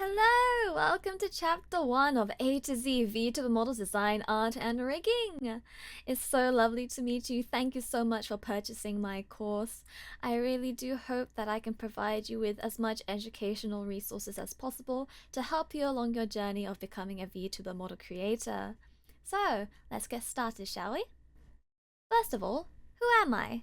Hello! Welcome to Chapter 1 of A to Z VTuber Models Design, Art and Rigging! It's so lovely to meet you. Thank you so much for purchasing my course. I really do hope that I can provide you with as much educational resources as possible to help you along your journey of becoming a VTuber model creator. So, let's get started, shall we? First of all, who am I?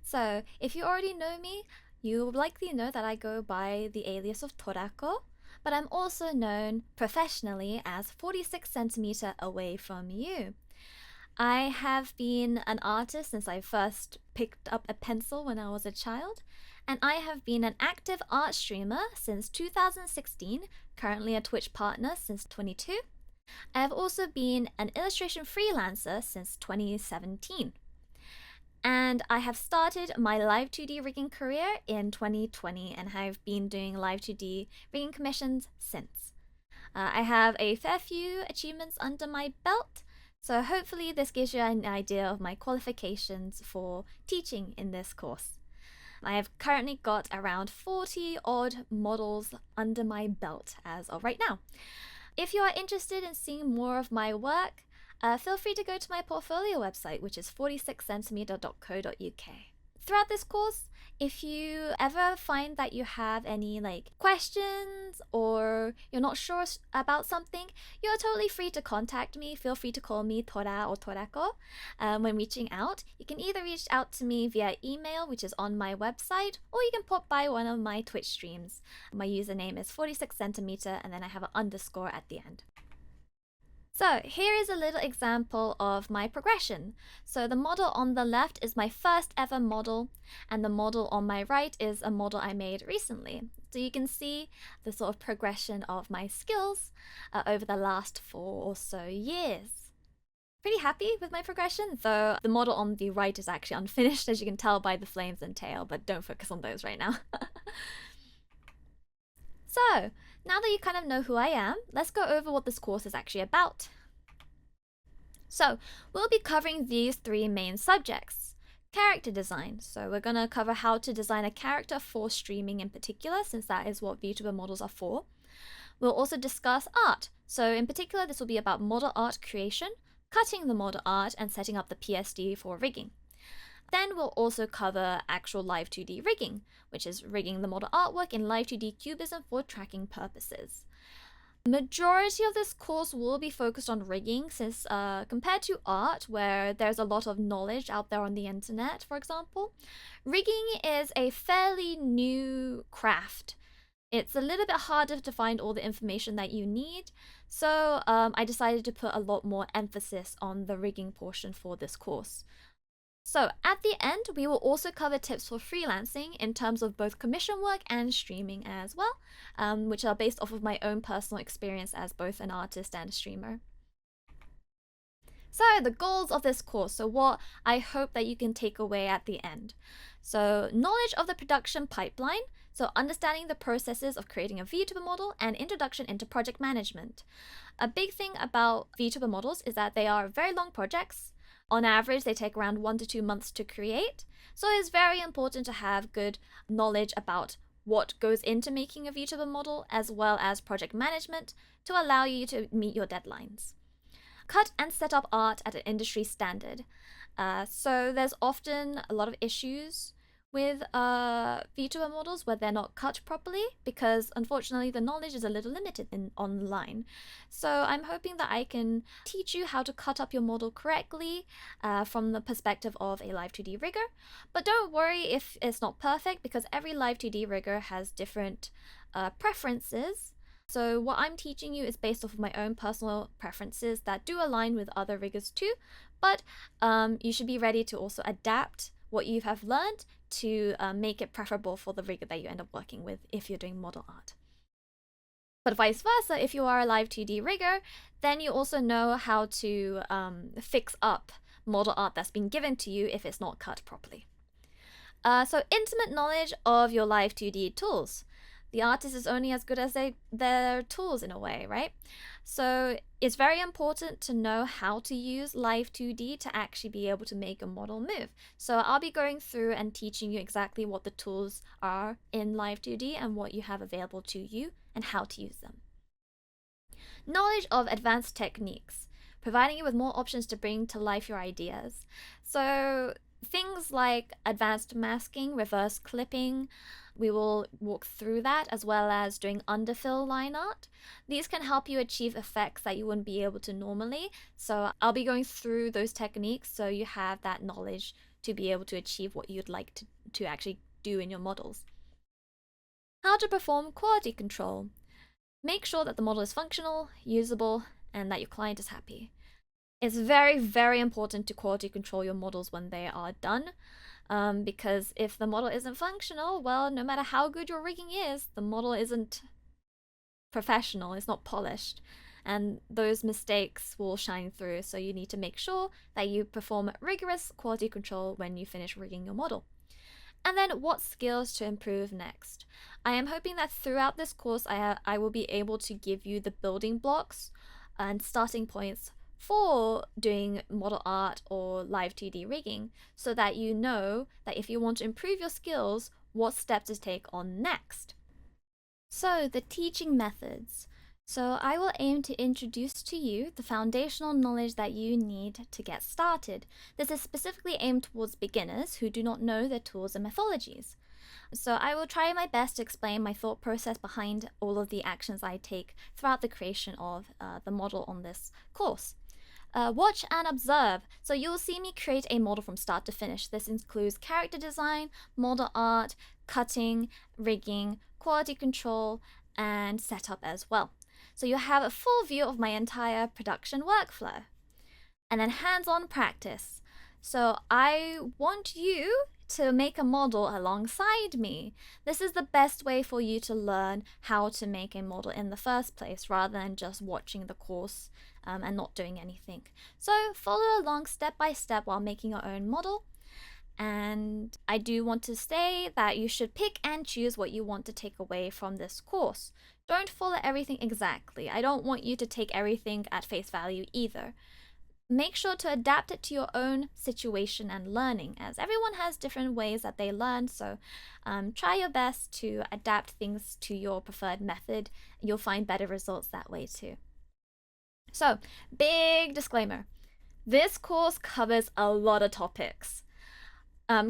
So, if you already know me, you will likely know that I go by the alias of Torako, but I'm also known professionally as 46 centimeter away from you. I have been an artist since I first picked up a pencil when I was a child, and I have been an active art streamer since 2016, currently a Twitch partner since 22. I have also been an illustration freelancer since 2017. And I have started my live 2D rigging career in 2020 and have been doing live 2D rigging commissions since. I have a fair few achievements under my belt, so hopefully this gives you an idea of my qualifications for teaching in this course. I have currently got around 40 odd models under my belt as of right now. If you are interested in seeing more of my work, feel free to go to my portfolio website, which is 46centimeter.co.uk. Throughout this course, if you ever find that you have any questions or you're not sure about something, you're totally free to contact me. Feel free to call me Tora or Torako when reaching out. You can either reach out to me via email, which is on my website, or you can pop by one of my Twitch streams. My username is 46centimeter and then I have an underscore at the end. So here is a little example of my progression. So the model on the left is my first ever model, and the model on my right is a model I made recently. So you can see the sort of progression of my skills over the last 4 or so years. Pretty happy with my progression, though the model on the right is actually unfinished, as you can tell by the flames and tail, but don't focus on those right now. So, now that you kind of know who I am, let's go over what this course is actually about. So, we'll be covering these 3 main subjects. Character design, so we're going to cover how to design a character for streaming in particular, since that is what VTuber models are for. We'll also discuss art, so in particular this will be about model art creation, cutting the model art, and setting up the PSD for rigging. Then we'll also cover actual live 2D rigging, which is rigging the model artwork in live 2D cubism for tracking purposes. Majority of this course will be focused on rigging, since compared to art, where there's a lot of knowledge out there on the internet, for example, rigging is a fairly new craft. It's a little bit harder to find all the information that you need, so I decided to put a lot more emphasis on the rigging portion for this course. So at the end, we will also cover tips for freelancing in terms of both commission work and streaming as well, which are based off of my own personal experience as both an artist and a streamer. So the goals of this course, so what I hope that you can take away at the end. So knowledge of the production pipeline, so understanding the processes of creating a VTuber model and introduction into project management. A big thing about VTuber models is that they are very long projects. On average, they take around 1 to 2 months to create, so it's very important to have good knowledge about what goes into making a VTuber model, as well as project management, to allow you to meet your deadlines. Cut and set up art at an industry standard. So there's often a lot of issues with VTuber models where they're not cut properly, because unfortunately the knowledge is a little limited online. So I'm hoping that I can teach you how to cut up your model correctly from the perspective of a live 2D rigger. But don't worry if it's not perfect, because every live 2D rigger has different preferences. So what I'm teaching you is based off of my own personal preferences that do align with other riggers too, but you should be ready to also adapt what you have learned to make it preferable for the rigger that you end up working with if you're doing model art. But vice versa, if you are a live 2D rigger, then you also know how to fix up model art that's been given to you if it's not cut properly. So intimate knowledge of your live 2D tools. The artist is only as good as their tools in a way, right? So it's very important to know how to use Live 2D to actually be able to make a model move. So I'll be going through and teaching you exactly what the tools are in Live 2D and what you have available to you and how to use them. Knowledge of advanced techniques, providing you with more options to bring to life your ideas. So things like advanced masking, reverse clipping, we will walk through that, as well as doing underfill line art. These can help you achieve effects that you wouldn't be able to normally. So I'll be going through those techniques so you have that knowledge to be able to achieve what you'd like to actually do in your models. How to perform quality control. Make sure that the model is functional, usable, and that your client is happy. It's very, very important to quality control your models when they are done, because if the model isn't functional, well, no matter how good your rigging is, the model isn't professional, it's not polished, and those mistakes will shine through. So you need to make sure that you perform rigorous quality control when you finish rigging your model. And then what skills to improve next. I am hoping that throughout this course I will be able to give you the building blocks and starting points for doing model art or live 2D rigging, so that you know that if you want to improve your skills, what steps to take on next. So the teaching methods. So I will aim to introduce to you the foundational knowledge that you need to get started. This is specifically aimed towards beginners who do not know their tools and methodologies. So I will try my best to explain my thought process behind all of the actions I take throughout the creation of the model on this course. Watch and observe. So you'll see me create a model from start to finish. This includes character design, model art, cutting, rigging, quality control, and setup as well. So you'll have a full view of my entire production workflow. And then hands-on practice. So I want you to make a model alongside me. This is the best way for you to learn how to make a model in the first place, rather than just watching the course and not doing anything. So follow along step by step while making your own model. And I do want to say that you should pick and choose what you want to take away from this course. Don't follow everything exactly. I don't want you to take everything at face value either. Make sure to adapt it to your own situation and learning, as everyone has different ways that they learn. So try your best to adapt things to your preferred method. You'll find better results that way too. So, big disclaimer. This course covers a lot of topics.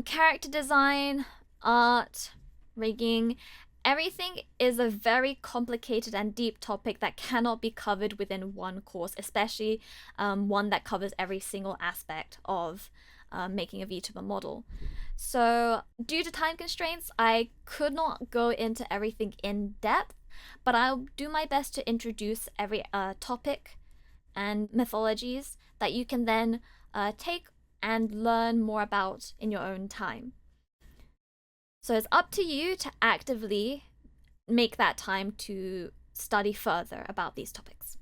Character design, art, rigging, everything is a very complicated and deep topic that cannot be covered within one course, especially one that covers every single aspect of making a VTuber model. So due to time constraints, I could not go into everything in depth, but I'll do my best to introduce every topic and methodologies that you can then take and learn more about in your own time. So it's up to you to actively make that time to study further about these topics.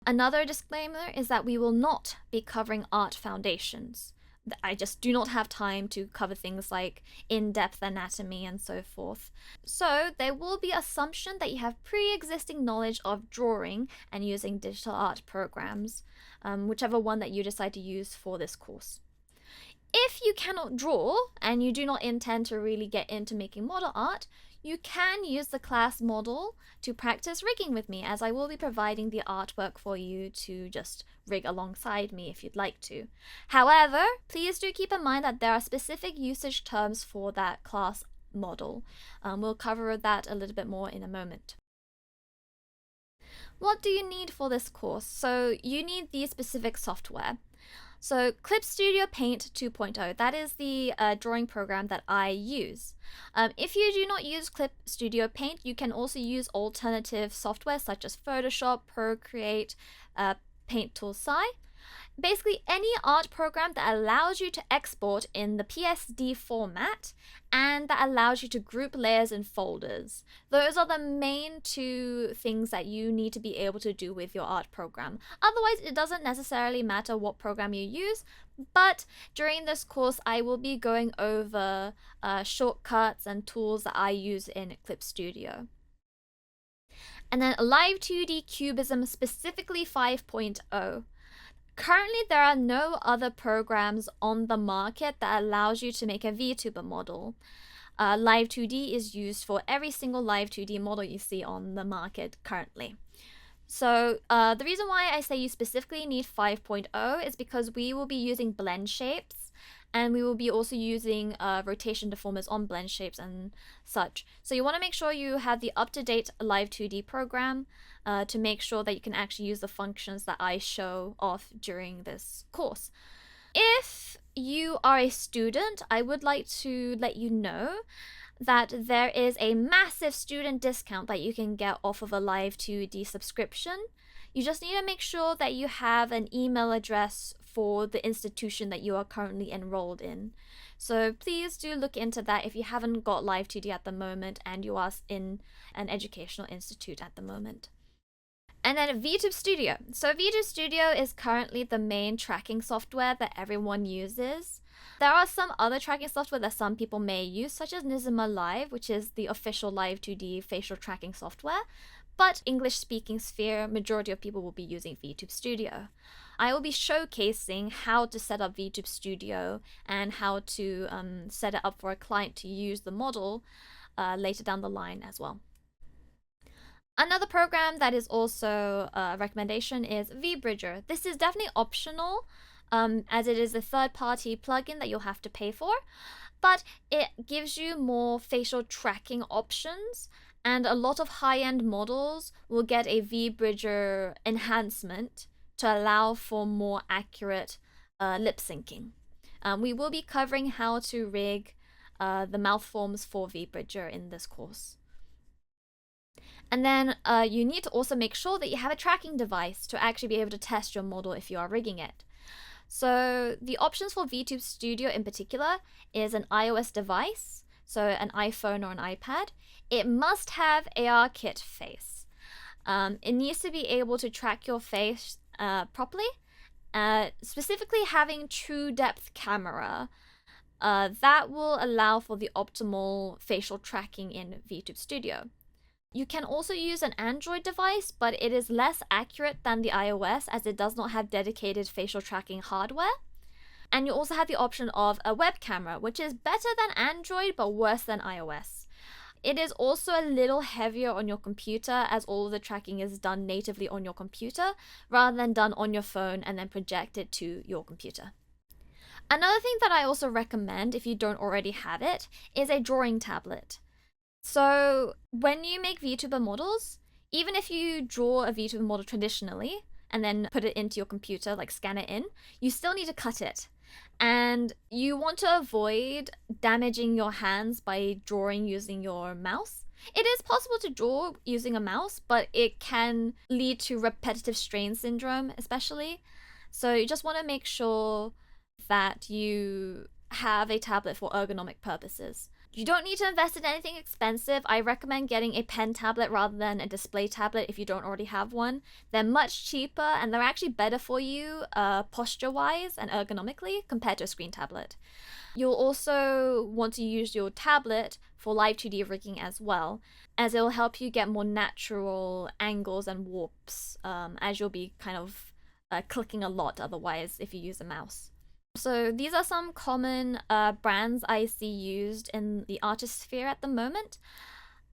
Another disclaimer is that we will not be covering art foundations. I just do not have time to cover things like in-depth anatomy and so forth. So there will be assumption that you have pre-existing knowledge of drawing and using digital art programs, whichever one that you decide to use for this course. If you cannot draw and you do not intend to really get into making model art, you can use the class model to practice rigging with me, as I will be providing the artwork for you to just rig alongside me if you'd like to. However, please do keep in mind that there are specific usage terms for that class model. We'll cover that a little bit more in a moment. What do you need for this course? So you need the specific software. So Clip Studio Paint 2.0, that is the drawing program that I use. If you do not use Clip Studio Paint, you can also use alternative software such as Photoshop, Procreate, Paint Tool Sci. Basically any art program that allows you to export in the PSD format and that allows you to group layers in folders. Those are the main two things that you need to be able to do with your art program. Otherwise, it doesn't necessarily matter what program you use, But during this course, I will be going over shortcuts and tools that I use in Clip Studio. And then Live 2D Cubism, specifically 5.0. Currently, there are no other programs on the market that allows you to make a VTuber model. Live 2D is used for every single Live 2D model you see on the market currently. So the reason why I say you specifically need 5.0 is because we will be using blend shapes, and we will be also using rotation deformers on blend shapes and such. So you want to make sure you have the up-to-date Live 2D program to make sure that you can actually use the functions that I show off during this course. If you are a student, I would like to let you know that there is a massive student discount that you can get off of a Live 2D subscription. You just need to make sure that you have an email address for the institution that you are currently enrolled in. So please do look into that if you haven't got Live 2D at the moment and you are in an educational institute at the moment. And then VTube Studio. So VTube Studio is currently the main tracking software that everyone uses. There are some other tracking software that some people may use, such as Nizuma Live, which is the official Live 2D facial tracking software. But English-speaking sphere, majority of people will be using VTube Studio. I will be showcasing how to set up VTube Studio and how to set it up for a client to use the model later down the line as well. Another program that is also a recommendation is VBridger. This is definitely optional, as it is a third-party plugin that you'll have to pay for, but it gives you more facial tracking options, and a lot of high-end models will get a VBridger enhancement to allow for more accurate lip syncing. We will be covering how to rig the mouth forms for VBridger in this course. And then you need to also make sure that you have a tracking device to actually be able to test your model if you are rigging it. So the options for VTube Studio in particular is an iOS device, so an iPhone or an iPad. It must have ARKit face. It needs to be able to track your face properly, specifically having true depth camera. That will allow for the optimal facial tracking in VTube Studio. You can also use an Android device, but it is less accurate than the iOS as it does not have dedicated facial tracking hardware. And you also have the option of a web camera, which is better than Android but worse than iOS. It is also a little heavier on your computer as all of the tracking is done natively on your computer rather than done on your phone and then projected to your computer. Another thing that I also recommend if you don't already have it is a drawing tablet. So when you make VTuber models, even if you draw a VTuber model traditionally and then put it into your computer, like scan it in, you still need to cut it. And you want to avoid damaging your hands by drawing using your mouse. It is possible to draw using a mouse, but it can lead to repetitive strain syndrome, especially. So you just want to make sure that you have a tablet for ergonomic purposes. You don't need to invest in anything expensive. I recommend getting a pen tablet rather than a display tablet if you don't already have one. They're much cheaper and they're actually better for you posture-wise and ergonomically compared to a screen tablet. You'll also want to use your tablet for Live 2D rigging as well, as it will help you get more natural angles and warps, as you'll be kind of clicking a lot otherwise if you use a mouse. So these are some common brands I see used in the artist sphere at the moment.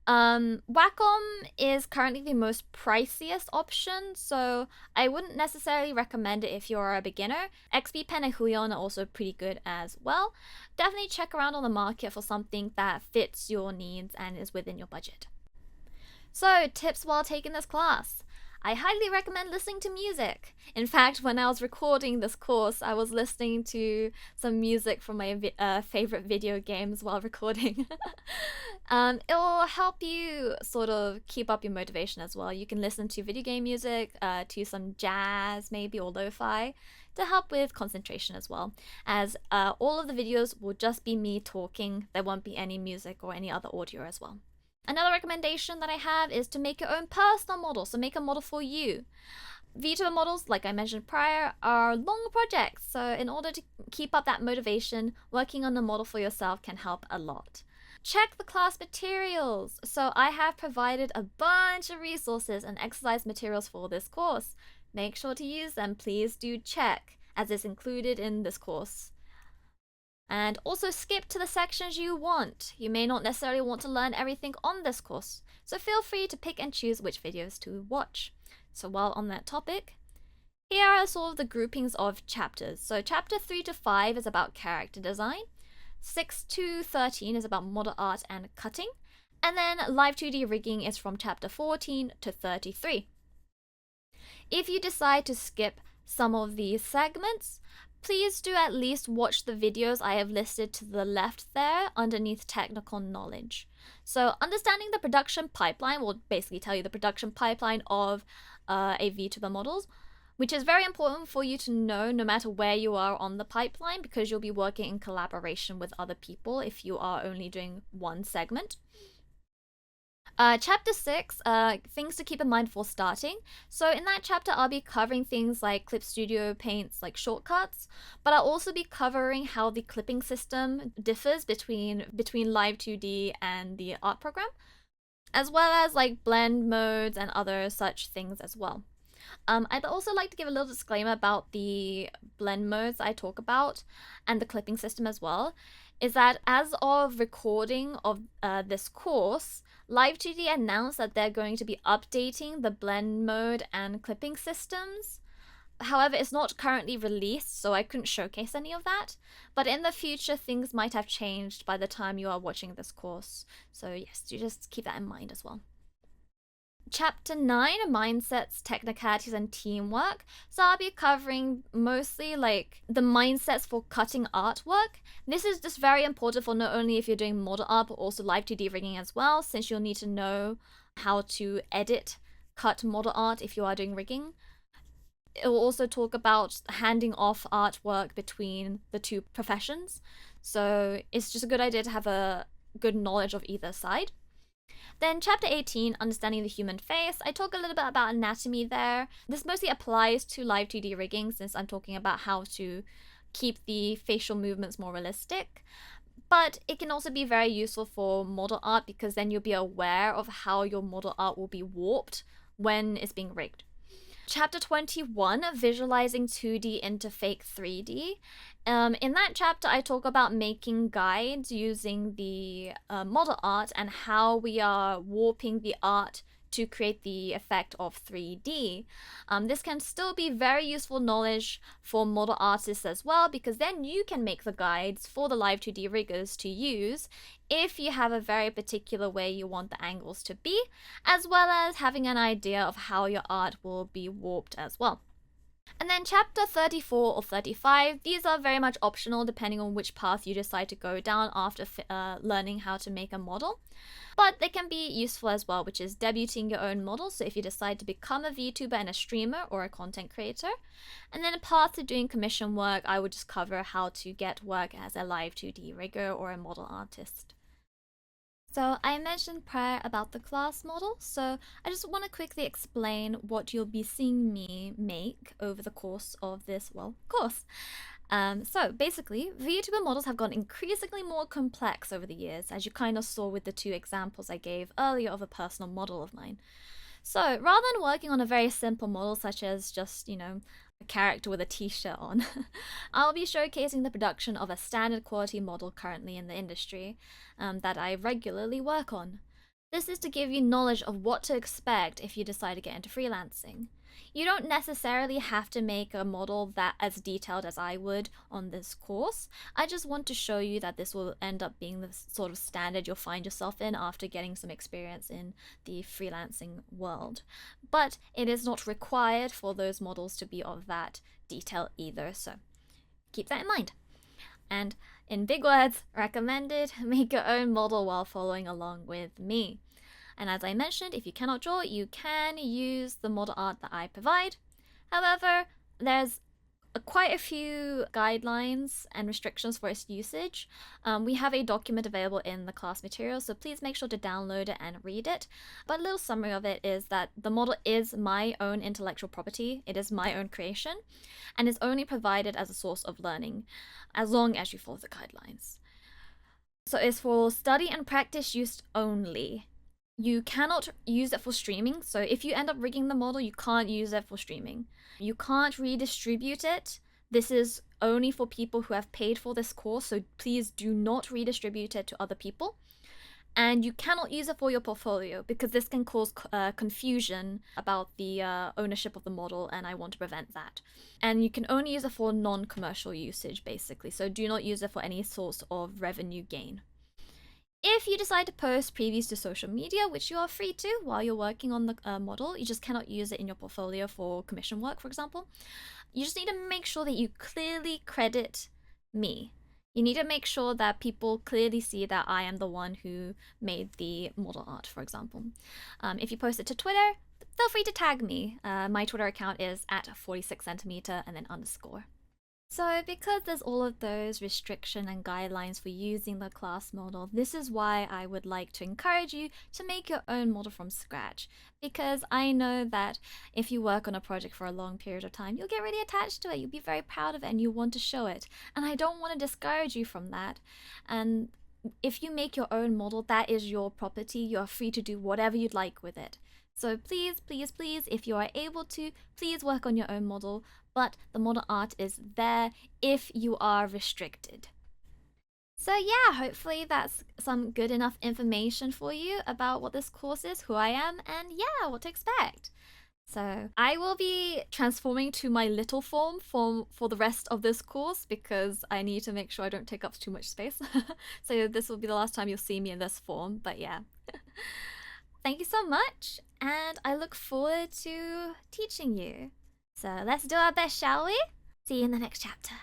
Wacom is currently the most priciest option, so I wouldn't necessarily recommend it if you're a beginner. XP Pen and Huion are also pretty good as well. Definitely check around on the market for something that fits your needs and is within your budget. So, tips while taking this class. I highly recommend listening to music. In fact, when I was recording this course, I was listening to some music from my favorite video games while recording. It will help you sort of keep up your motivation as well. You can listen to video game music, to some jazz maybe, or lo-fi, to help with concentration as well, as all of the videos will just be me talking. There won't be any music or any other audio as well. Another recommendation that I have is to make your own personal model, so make a model for you. VTuber models, like I mentioned prior, are long projects, so in order to keep up that motivation, working on the model for yourself can help a lot. Check the class materials. So I have provided a bunch of resources and exercise materials for this course. Make sure to use them. Please do check, as it's included in this course. And also skip to the sections you want. You may not necessarily want to learn everything on this course, so feel free to pick and choose which videos to watch. So while on that topic, here are sort of the groupings of chapters. So chapter 3 to 5 is about character design, 6 to 13 is about model art and cutting, and then live 2D rigging is from chapter 14 to 33. If you decide to skip some of these segments, please do at least watch the videos I have listed to the left there underneath technical knowledge. So understanding the production pipeline will basically tell you the production pipeline of a VTuber models, which is very important for you to know no matter where you are on the pipeline, because you'll be working in collaboration with other people if you are only doing one segment. Chapter 6, things to keep in mind for starting. So in that chapter, I'll be covering things like Clip Studio Paint's like shortcuts, but I'll also be covering how the clipping system differs between Live 2D and the art program, as well as like blend modes and other such things as well. I'd also like to give a little disclaimer about the blend modes I talk about and the clipping system as well, is that as of recording of this course, Live 2D announced that they're going to be updating the blend mode and clipping systems. However, it's not currently released, so I couldn't showcase any of that. But in the future, things might have changed by the time you are watching this course. So yes, do just keep that in mind as well. Chapter 9, Mindsets, Technicalities, and Teamwork. So I'll be covering mostly like the mindsets for cutting artwork. This is just very important for not only if you're doing model art, but also live 2D rigging as well, since you'll need to know how to cut model art if you are doing rigging. It will also talk about handing off artwork between the two professions. So it's just a good idea to have a good knowledge of either side. Then chapter 18, Understanding the Human Face. I talk a little bit about anatomy there. This mostly applies to live 2D rigging since I'm talking about how to keep the facial movements more realistic. But it can also be very useful for model art because then you'll be aware of how your model art will be warped when it's being rigged. Chapter 21, Visualizing 2D into Fake 3D. In that chapter, I talk about making guides using the model art and how we are warping the art to create the effect of 3D. This can still be very useful knowledge for model artists as well, because then you can make the guides for the live 2D riggers to use if you have a very particular way you want the angles to be, as well as having an idea of how your art will be warped as well. And then chapter 34 or 35, these are very much optional depending on which path you decide to go down after learning how to make a model. But they can be useful as well, which is debuting your own model. So if you decide to become a VTuber and a streamer or a content creator. And then a path to doing commission work, I would just cover how to get work as a live 2D rigger or a model artist. So I mentioned prior about the class model, so I just want to quickly explain what you'll be seeing me make over the course of this, course. So basically, VTuber models have gotten increasingly more complex over the years, as you kind of saw with the two examples I gave earlier of a personal model of mine. So rather than working on a very simple model such as just, a character with a t-shirt on, I'll be showcasing the production of a standard quality model currently in the industry that I regularly work on. This is to give you knowledge of what to expect if you decide to get into freelancing. You don't necessarily have to make a model that as detailed as I would on this course. I just want to show you that this will end up being the sort of standard you'll find yourself in after getting some experience in the freelancing world. But it is not required for those models to be of that detail either, so keep that in mind. And in big words, recommended, make your own model while following along with me. And as I mentioned, if you cannot draw, you can use the model art that I provide. However, there's quite a few guidelines and restrictions for its usage. We have a document available in the class material, so please make sure to download it and read it. But a little summary of it is that the model is my own intellectual property, it is my own creation, and is only provided as a source of learning as long as you follow the guidelines. So it's for study and practice use only. You cannot use it for streaming. So if you end up rigging the model, you can't use it for streaming. You can't redistribute it. This is only for people who have paid for this course, so please do not redistribute it to other people. And you cannot use it for your portfolio because this can cause confusion about the ownership of the model, and I want to prevent that. And you can only use it for non-commercial usage, basically, so do not use it for any source of revenue gain. If you decide to post previews to social media, which you are free to while you're working on the model, you just cannot use it in your portfolio for commission work, for example. You just need to make sure that you clearly credit me. You need to make sure that people clearly see that I am the one who made the model art, for example. If you post it to Twitter, feel free to tag me. My Twitter account is at 46cm and then underscore. So because there's all of those restrictions and guidelines for using the class model, this is why I would like to encourage you to make your own model from scratch. Because I know that if you work on a project for a long period of time, you'll get really attached to it, you'll be very proud of it, and you want to show it. And I don't want to discourage you from that. And if you make your own model, that is your property. You are free to do whatever you'd like with it. So please, please, please, if you are able to, please work on your own model, but the model art is there if you are restricted. So yeah, hopefully that's some good enough information for you about what this course is, who I am, and yeah, what to expect. So I will be transforming to my little form for the rest of this course because I need to make sure I don't take up too much space. So this will be the last time you'll see me in this form, but yeah. Thank you so much, and I look forward to teaching you. So let's do our best, shall we? See you in the next chapter.